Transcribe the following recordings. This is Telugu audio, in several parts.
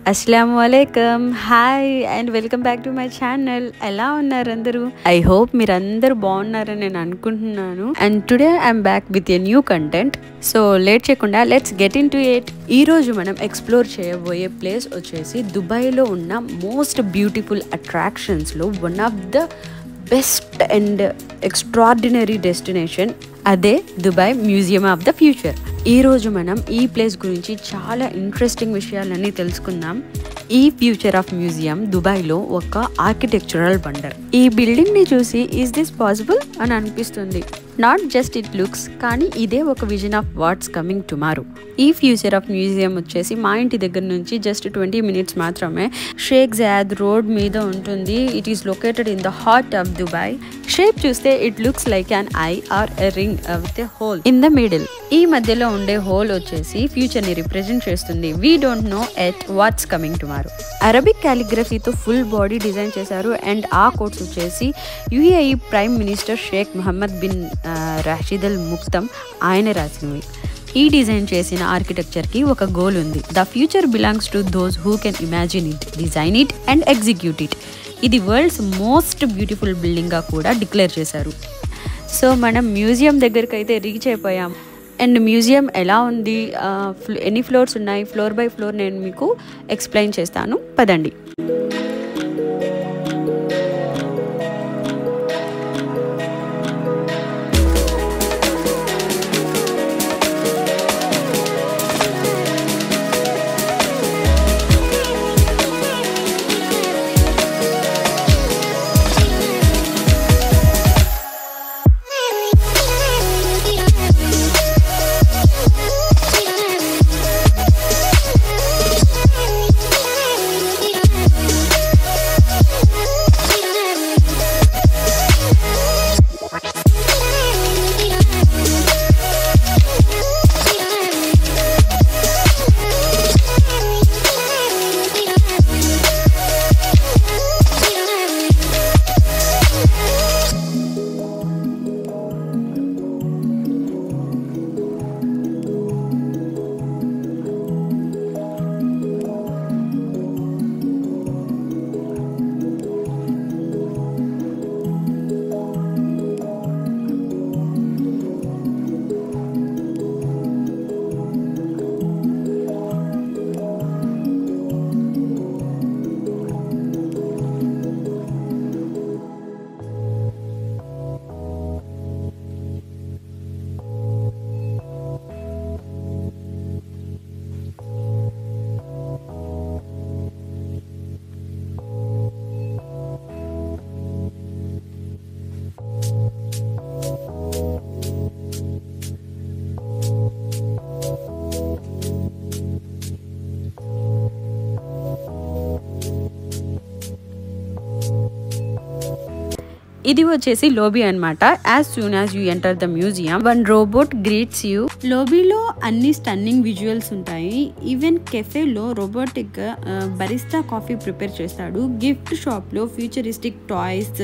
అస్సలాముఅలైకుం. Hi and welcome back to my channel. ఎలా ఉన్నారు అందరూ? ఐ హోప్ మీరు అందరూ బాగున్నారని నేను అనుకుంటున్నాను. And today I'm back with a new content. So late చేయకుండా let's get into it. ఈ రోజు మనం ఎక్స్ప్లోర్ చేయబోయే ప్లేస్ వచ్చేసి దుబాయ్లో ఉన్న మోస్ట్ బ్యూటిఫుల్ అట్రాక్షన్స్లో one of the best and extraordinary destination, అదే Dubai museum of the future. ఈరోజు మనం ఈ ప్లేస్ గురించి చాలా ఇంట్రెస్టింగ్ విషయాలన్నీ తెలుసుకుందాం. ఈ ఫ్యూచర్ ఆఫ్ మ్యూజియం దుబాయ్లో ఒక ఆర్కిటెక్చరల్ వండర్. ఈ బిల్డింగ్ని చూసి ఈజ్ దిస్ పాసిబుల్ అని అనిపిస్తుంది. నాట్ జస్ట్ ఇట్ లుక్స్, కానీ ఇదే ఒక vision of what's coming tomorrow. ఈ ఫ్యూచర్ ఆఫ్ మ్యూజియం వచ్చేసి మా ఇంటి దగ్గర నుంచి జస్ట్ 20 minutes మాత్రమే షేక్ జయాద్ రోడ్ మీద ఉంటుంది. It is located in the heart of Dubai. Shape చూస్తే it looks like an eye or a ring with a hole in the middle. ఈ మధ్యలో ఉండే హోల్ వచ్చేసి ఫ్యూచర్ ని రిప్రజెంట్ చేస్తుంది. We don't know at what's coming tomorrow. Arabic కాలిగ్రఫీతో ఫుల్ బాడీ డిజైన్ చేశారు. అండ్ ఆ కోట్స్ వచ్చేసి UAE prime minister Sheikh Mohammed bin Rashid Al Maktoum ఆయన రాసినవి. ఈ డిజైన్ చేసిన ఆర్కిటెక్చర్కి ఒక గోల్ ఉంది. The future belongs to those who can imagine it, design it and execute it. ఇది వరల్డ్స్ మోస్ట్ బ్యూటిఫుల్ బిల్డింగ్గా కూడా డిక్లేర్ చేశారు. సో మనం మ్యూజియం దగ్గరికి అయితే రీచ్ అయిపోయాం. అండ్ మ్యూజియం ఎలా ఉంది, ఎన్ని ఫ్లోర్స్ ఉన్నాయి, ఫ్లోర్ బై ఫ్లోర్ నేను మీకు ఎక్స్ప్లెయిన్ చేస్తాను. పదండి. ఇది వచ్చేసి లోబీ అన్నమాట. As soon as you enter the museum, one robot greets you. లోబీలో అన్ని స్టన్నింగ్ విజువల్స్ ఉంటాయి. ఈవెన్ కెఫేలో రోబోటిక్ బరిస్టా కాఫీ ప్రిపేర్ చేస్తాడు. గిఫ్ట్ షాప్లో ఫ్యూచరిస్టిక్ టాయ్స్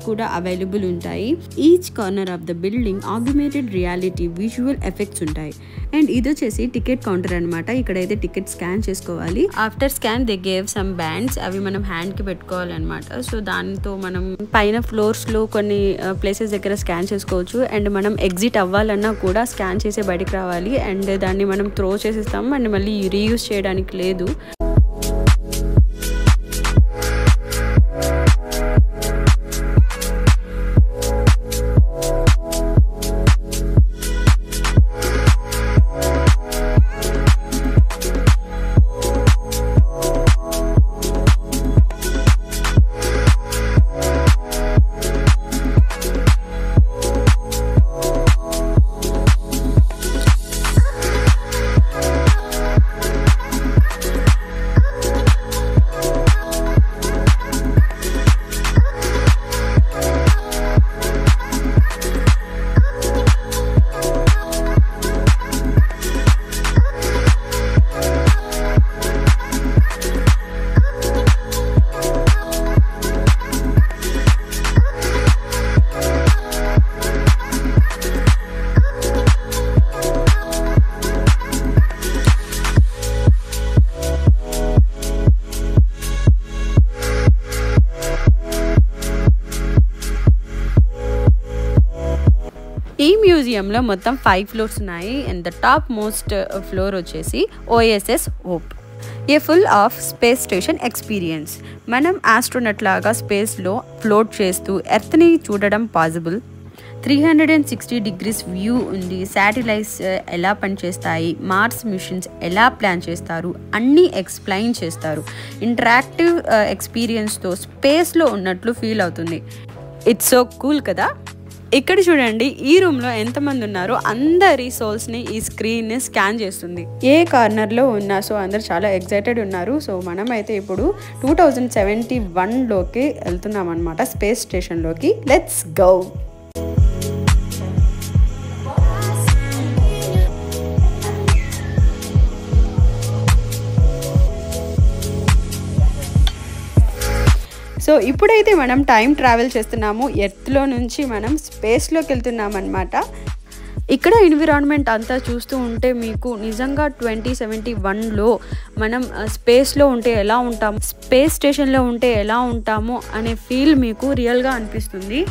కూడా అవైలబుల్ ఉంటాయి. Each corner of the building augmented reality visual effects ఉంటాయి. అండ్ ఇది వచ్చేసి టికెట్ కౌంటర్ అనమాట. ఇక్కడైతే టికెట్ స్కాన్ చేసుకోవాలి. After scan they gave some bands, అవి మనం హ్యాండ్కి పెట్టుకోవాలన్నమాట. సో దాంతో మనం పైన ఫ్లోర్స్లో కొన్ని ప్లేసెస్ దగ్గర స్కాన్ చేసుకోవచ్చు. అండ్ మనం ఎగ్జిట్ అవ్వాలన్నా కూడా స్కాన్ చేసి బయటికి రావాలి. అండ్ దాన్ని మనం త్రో చేసేస్తాం అండ్ మళ్ళీ రీయూజ్ చేయడానికి లేదు. మ్యూజియంలో మొత్తం 5 ఫ్లోర్స్ ఉన్నాయి. And the top most floor వచ్చేసి OSS hope, A full of space station experience. మనం ఆస్ట్రోనట్ లాగా స్పేస్లో ఫ్లోట్ చేస్తూ ఎర్త్ని చూడడం పాసిబుల్. 360 degrees వ్యూ ఉంది. శాటిలైట్స్ ఎలా పనిచేస్తాయి, మార్స్ మిషన్స్ ఎలా ప్లాన్ చేస్తారు అన్నీ ఎక్స్ప్లెయిన్ చేస్తారు. ఇంటరాక్టివ్ ఎక్స్పీరియన్స్తో స్పేస్లో ఉన్నట్లు ఫీల్ అవుతుంది. ఇట్స్ సో కూల్ కదా. ఇక్కడ చూడండి, ఈ రూమ్లో ఎంతమంది ఉన్నారో అందరి సోల్స్ని ఈ స్క్రీన్ స్కాన్ చేస్తుంది. ఏ కార్నర్లో ఉన్నా. సో అందరు చాలా ఎక్సైటెడ్ ఉన్నారు. సో మనమైతే ఇప్పుడు 2071లోకి వెళ్తున్నాం అనమాట, స్పేస్ స్టేషన్లోకి. Let's go. సో ఇప్పుడైతే మనం టైం ట్రావెల్ చేస్తున్నాము. ఎర్త్లో నుంచి మనం స్పేస్లోకి వెళ్తున్నాం అనమాట. ఇక్కడ ఎన్విరాన్మెంట్ అంతా చూస్తూ ఉంటే మీకు నిజంగా 2071లో మనం స్పేస్లో ఉంటే ఎలా ఉంటాము, స్పేస్ స్టేషన్లో ఉంటే ఎలా ఉంటాము అనే ఫీల్ మీకు రియల్గా అనిపిస్తుంది.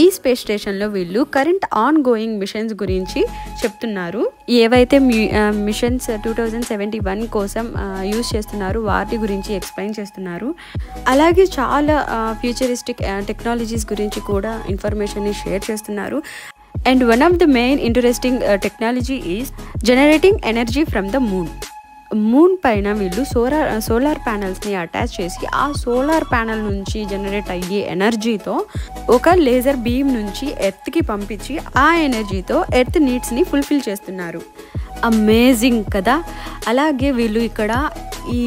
ఈ స్పేస్ స్టేషన్లో వీళ్ళు కరెంట్ ఆన్ గోయింగ్ మిషన్స్ గురించి చెప్తున్నారు. ఏవైతే మిషన్స్ 2071 కోసం యూజ్ చేస్తున్నారు వాటి గురించి ఎక్స్ప్లెయిన్ చేస్తున్నారు. అలాగే చాలా ఫ్యూచరిస్టిక్ టెక్నాలజీస్ గురించి కూడా ఇన్ఫర్మేషన్ని షేర్ చేస్తున్నారు. And one of the main interesting technology is generating energy from the moon పైన వీళ్ళు సోలార్ ప్యానల్స్ని అటాచ్ చేసి ఆ సోలార్ ప్యానల్ నుంచి జనరేట్ అయ్యే ఎనర్జీతో ఒక లేజర్ బీమ్ నుంచి ఎర్త్కి పంపించి ఆ ఎనర్జీతో ఎర్త్ నీడ్స్ని ఫుల్ఫిల్ చేస్తున్నారు. అమేజింగ్ కదా. అలాగే వీళ్ళు ఇక్కడ ఈ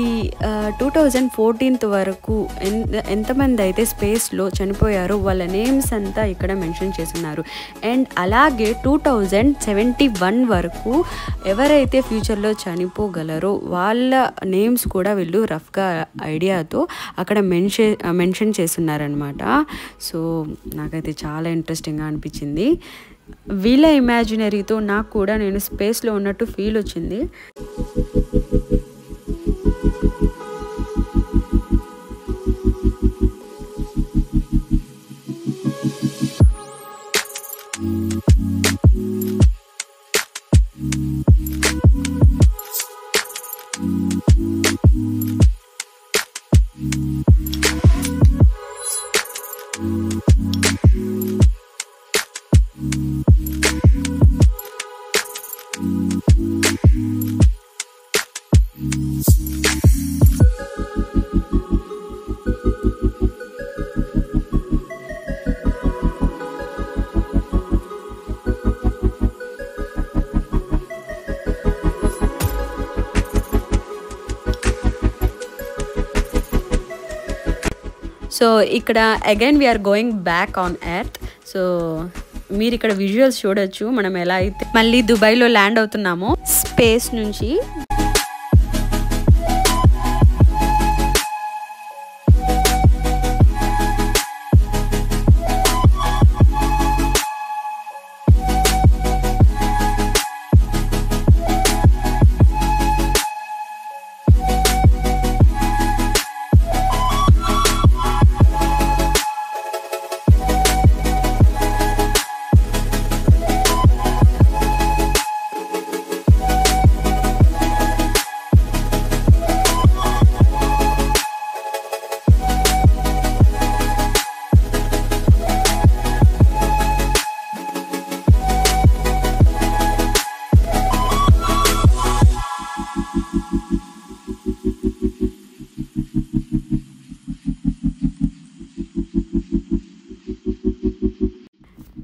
2014 వరకు ఎంతమంది అయితే స్పేస్లో చనిపోయారో వాళ్ళ నేమ్స్ అంతా ఇక్కడ మెన్షన్ చేస్తున్నారు. అండ్ అలాగే 2071 వరకు ఎవరైతే ఫ్యూచర్లో చనిపోగలరో వాళ్ళ నేమ్స్ కూడా వీళ్ళు రఫ్గా ఐడియాతో అక్కడ మెన్షన్ చేస్తున్నారనమాట. సో నాకైతే చాలా ఇంట్రెస్టింగ్గా అనిపించింది. వీళ్ళ ఇమాజినరీతో నాకు కూడా నేను స్పేస్లో ఉన్నట్టు ఫీల్ వచ్చింది. సో ఇక్కడ again we're going back on earth. So మీరు ఇక్కడ విజువల్స్ చూడొచ్చు మనం ఎలా అయితే మళ్ళీ దుబాయ్లో ల్యాండ్ అవుతున్నామో స్పేస్ నుంచి.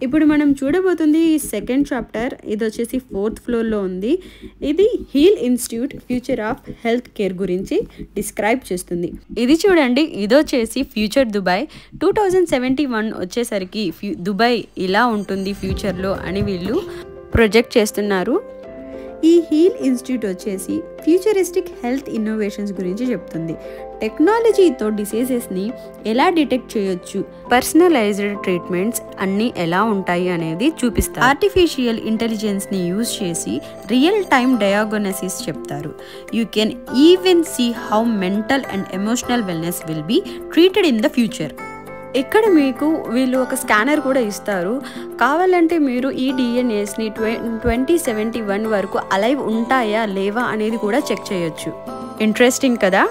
ఇప్పుడు మనం చూడబోతుంది సెకండ్ చాప్టర్. ఇది వచ్చేసి 4th ఫ్లోర్లో ఉంది. ఇది heal institute future of health care గురించి డిస్క్రైబ్ చేస్తుంది. ఇది చూడండి, ఇది వచ్చేసి ఫ్యూచర్ దుబాయ్ 2071 వచ్చేసరికి దుబాయ్ ఇలా ఉంటుంది ఫ్యూచర్లో అని వీళ్ళు ప్రొజెక్ట్ చేస్తున్నారు. ఈ హీల్ ఇన్స్టిట్యూట్ వచ్చేసి ఫ్యూచరిస్టిక్ హెల్త్ ఇన్నోవేషన్స్ గురించి చెప్తుంది. టెక్నాలజీతో డిసీజెస్ని ఎలా డిటెక్ట్ చేయొచ్చు, పర్సనలైజ్డ్ ట్రీట్మెంట్స్ అన్నీ ఎలా ఉంటాయి అనేది చూపిస్తారు. ఆర్టిఫిషియల్ ఇంటెలిజెన్స్ని యూజ్ చేసి రియల్ టైమ్ డయాగ్నోసిస్ చెప్తారు. You can even see how mental and emotional wellness will be treated in the future. ఇక్కడ మీకు వీళ్ళు ఒక స్కానర్ కూడా ఇస్తారు. కావాలంటే మీరు ఈ డిఎన్ఏస్ని 2071 వరకు అలైవ్ ఉంటాయా లేవా అనేది కూడా చెక్ చేయొచ్చు. ఇంట్రెస్టింగ్ కదా.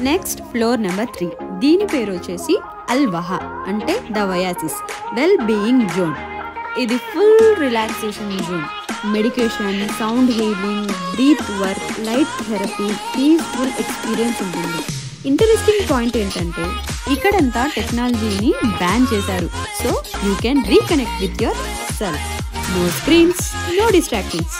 Next floor number 3. దీని పేరు వచ్చేసి అల్-వహా అంటే the oasis well being zone. ఇది full relaxation zone. Medication, sound healing, deep work, light therapy, peaceful experience ఉంటుంది. ఇంట్రెస్టింగ్ పాయింట్ ఏంటంటే ఇక్కడంతా టెక్నాలజీని బ్యాన్ చేశారు. So you can reconnect with yourself. No screens, no distractions.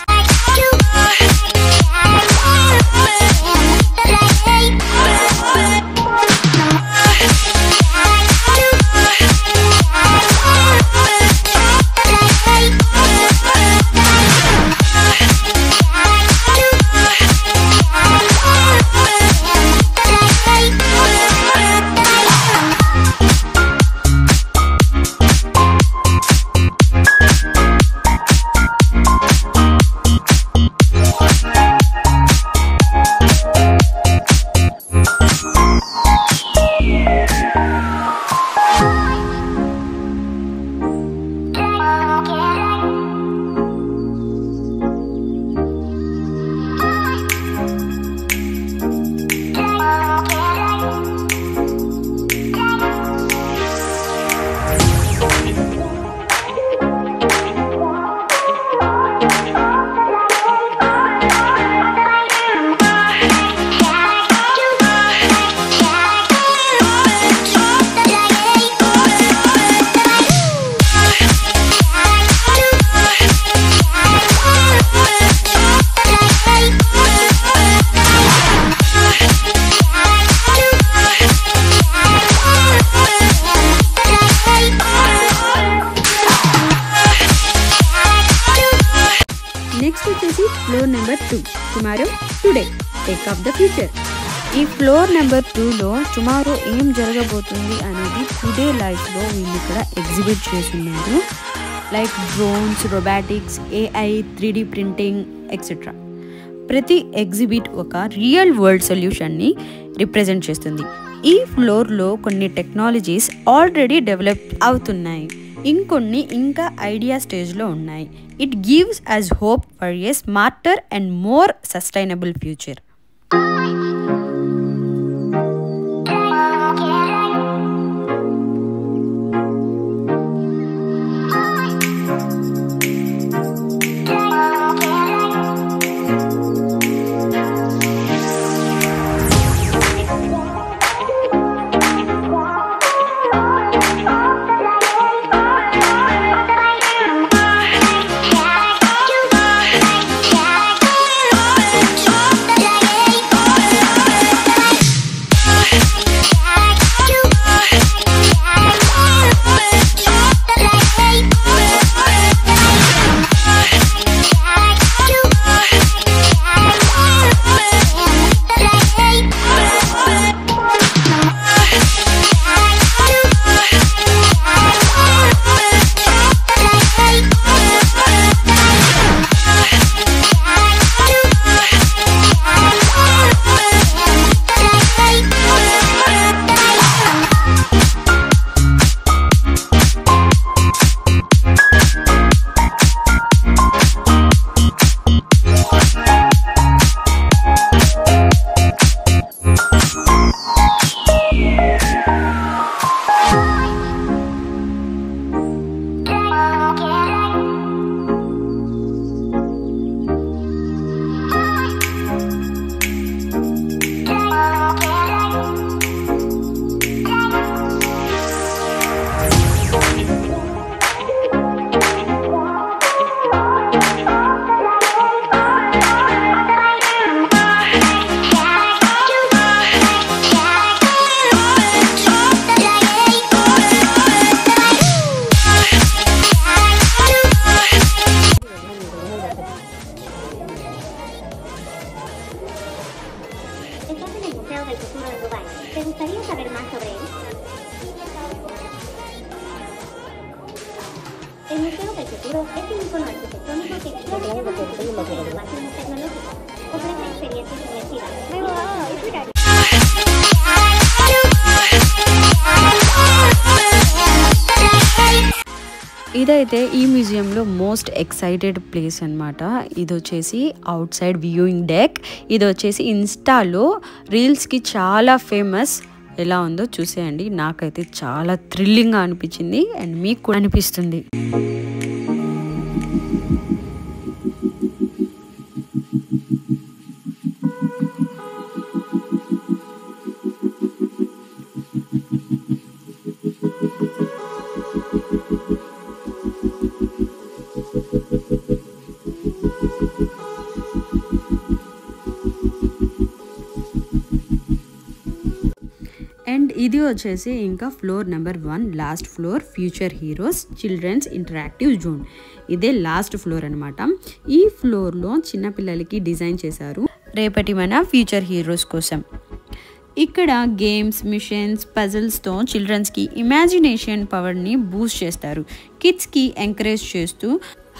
Tomorrow today take off the future. ఈ ఫ్లోర్ నెంబర్ 2లో టుమారో ఏం జరగబోతుంది అనేది టుడే లైఫ్లో వీళ్ళు ఇక్కడ ఎగ్జిబిట్ చేస్తున్నారు. Like drones, robotics, AI, 3D printing etcetera. ప్రతి ఎగ్జిబిట్ ఒక రియల్ వరల్డ్ సొల్యూషన్ని రిప్రజెంట్ చేస్తుంది. ఈ ఫ్లోర్లో కొన్ని టెక్నాలజీస్ ఆల్రెడీ డెవలప్ అవుతున్నాయి, ఇంకొన్ని ఇంకా ఐడియా స్టేజ్లో ఉన్నాయి. It gives us hope for a smarter and more sustainable future. ¿Te gustaría saber más sobre él? El Museo del Futuro es un icono arquitectónico que explora temas de innovaciones tecnológicas, ofrece experiencias inmersivas. ఇదైతే ఈ మ్యూజియంలో మోస్ట్ ఎక్సైటెడ్ ప్లేస్ అనమాట. ఇది వచ్చేసి అవుట్ సైడ్ వ్యూయింగ్ డెక్. ఇది వచ్చేసి ఇన్స్టాలో రీల్స్కి చాలా ఫేమస్. ఎలా ఉందో చూసేయండి. నాకైతే చాలా థ్రిల్లింగ్గా అనిపించింది అండ్ మీకు కూడా అనిపిస్తుంది. అండ్ ఇది వచ్చేసి ఇంకా floor number 1 last floor, future heroes children's interactive zone. ఇదే లాస్ట్ ఫ్లోర్ అనమాట. ఈ ఫ్లోర్లో చిన్నపిల్లలకి డిజైన్ చేశారు రేపటి మన ఫ్యూచర్ హీరోస్ కోసం. ఇక్కడ గేమ్స్, మిషన్స్, పజిల్స్తో చిల్డ్రన్స్కి ఇమాజినేషన్ పవర్ని బూస్ట్ చేస్తారు. కిడ్స్కి ఎంకరేజ్ చేస్తూ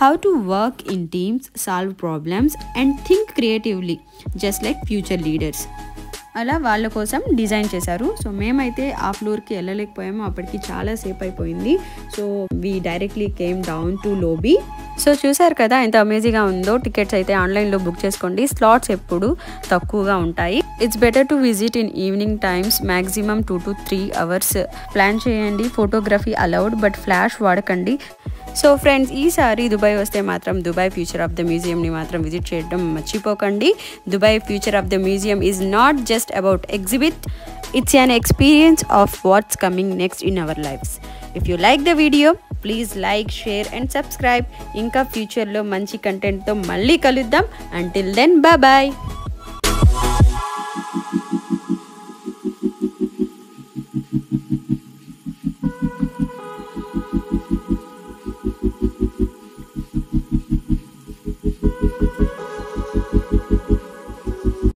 how to work in teams, solve problems and think creatively just like future leaders. అలా వాళ్ళ కోసం డిజైన్ చేశారు. సో మేమైతే ఆ ఫ్లోర్కి వెళ్ళలేకపోయాము, అప్పటికి చాలా సేపు అయిపోయింది. So we directly came down to Lobby. So చూసారు కదా ఎంత అమేజింగ్గా ఉందో. టికెట్స్ అయితే ఆన్లైన్లో బుక్ చేసుకోండి. స్లాట్స్ ఎప్పుడు తక్కువగా ఉంటాయి. It's better to visit in evening times. Maximum 2 to 3 hours plan చేయండి. ఫోటోగ్రఫీ అలౌడ్, బట్ ఫ్లాష్ వాడకండి. సో ఫ్రెండ్స్, ఈసారి దుబాయ్ వస్తే మాత్రం దుబాయ్ ఫ్యూచర్ ఆఫ్ ద మ్యూజియంని మాత్రం విజిట్ చేయడం మర్చిపోకండి. Dubai future of the museum is not just about exhibit, it's an experience of what's coming next in our lives. If you like the video, please like, share and subscribe. ఇంకా ఫ్యూచర్లో మంచి కంటెంట్తో మళ్ళీ కలుద్దాం. Until then, bye bye.